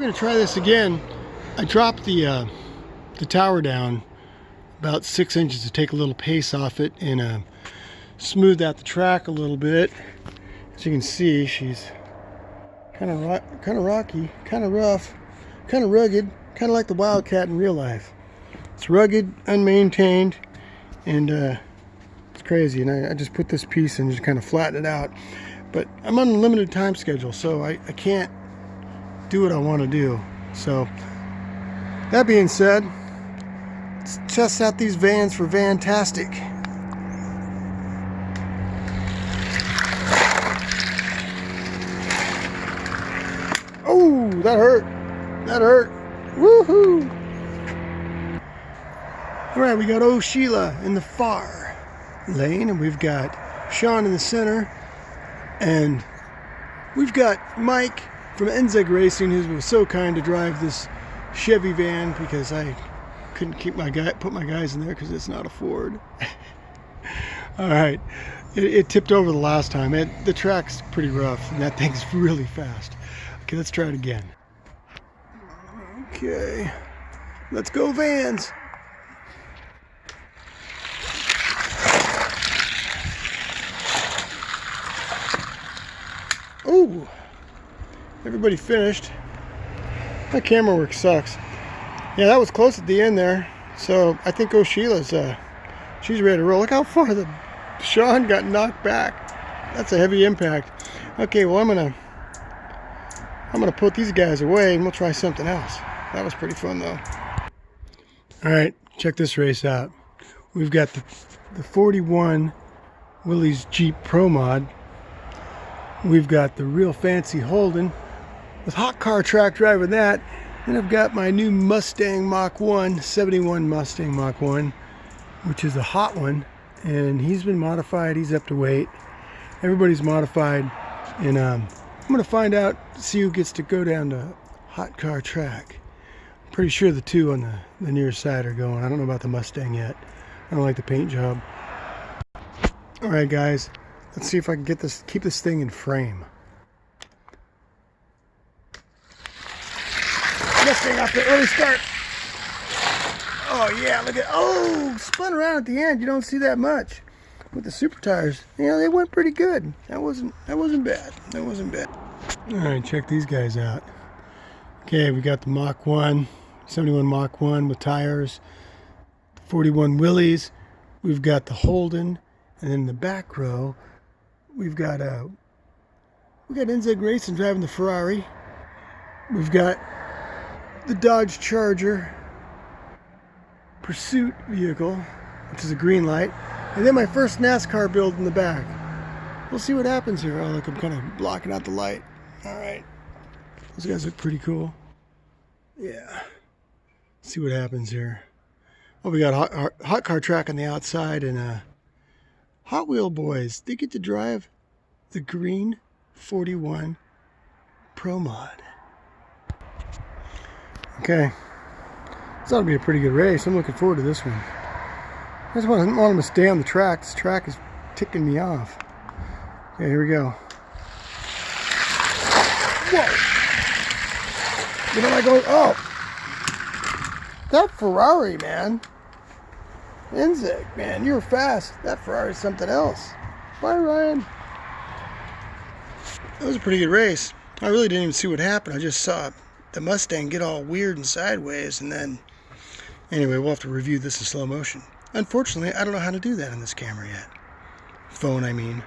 gonna try this again. I dropped the tower down about 6 inches to take a little pace off it and smooth out the track a little bit. As you can see, she's kind of rocky, kind of rough, kind of rugged, kind of like the Wildcat in real life. It's rugged, unmaintained, and it's crazy. And I just put this piece and just kind of flatten it out. But I'm on a limited time schedule, so I can't do what I want to do. So that being said, let's test out these vans for Vantastic. Oh, that hurt. That hurt. Woohoo! All right, we got Oh Sheila in the far lane, and we've got Sean in the center, and we've got Mike from Enzed Racing, who was so kind to drive this Chevy van because I couldn't put my guys in there because it's not a Ford. All right, it tipped over the last time. The track's pretty rough, and that thing's really fast. Okay, let's try it again. Okay, let's go Vans. Oh, everybody finished. My camera work sucks. Yeah, that was close at the end there. So I think Oh Sheila's she's ready to roll. Look how far the Sean got knocked back. That's a heavy impact. Okay, well I'm gonna put these guys away and we'll try something else. That was pretty fun though. All right, check this race out. We've got the 41 Willys Jeep Pro Mod. We've got the real fancy Holden with hot car track driving that. And I've got my new Mustang Mach 1, 71 Mustang Mach 1, which is a hot one. And he's been modified, he's up to weight. Everybody's modified. And I'm gonna find out, see who gets to go down to hot car track. I'm pretty sure the two on the near side are going. I don't know about the Mustang yet. I don't like the paint job. All right, guys. Let's see if I can keep this thing in frame. Mustang off the early start. Oh yeah, look at, spun around at the end. You don't see that much with the super tires. You know, they went pretty good. That wasn't bad. That wasn't bad. All right, check these guys out. Okay, we got the Mach 1, 71 Mach 1 with tires, 41 Willys. We've got the Holden, and in the back row, we've got Enzed Racing driving the Ferrari. We've got the Dodge Charger Pursuit vehicle, which is a green light, and then my first NASCAR build in the back. We'll see what happens here. Oh, look, I'm kind of blocking out the light. All right, those guys look pretty cool. Yeah, let's see what happens here. Oh, we got hot car track on the outside, and Hot Wheel boys, they get to drive the green 41 Pro Mod. Okay, this ought to be a pretty good race. I'm looking forward to this one. I just want them to stay on the track. This track is ticking me off. Okay, here we go. Whoa! You know, I go, that Ferrari, man. Enzed, man, you're fast. That Ferrari's something else. Bye, Ryan. That was a pretty good race. I really didn't even see what happened. I just saw the Mustang get all weird and sideways, and then... Anyway, we'll have to review this in slow motion. Unfortunately, I don't know how to do that in this camera yet. Phone, I mean.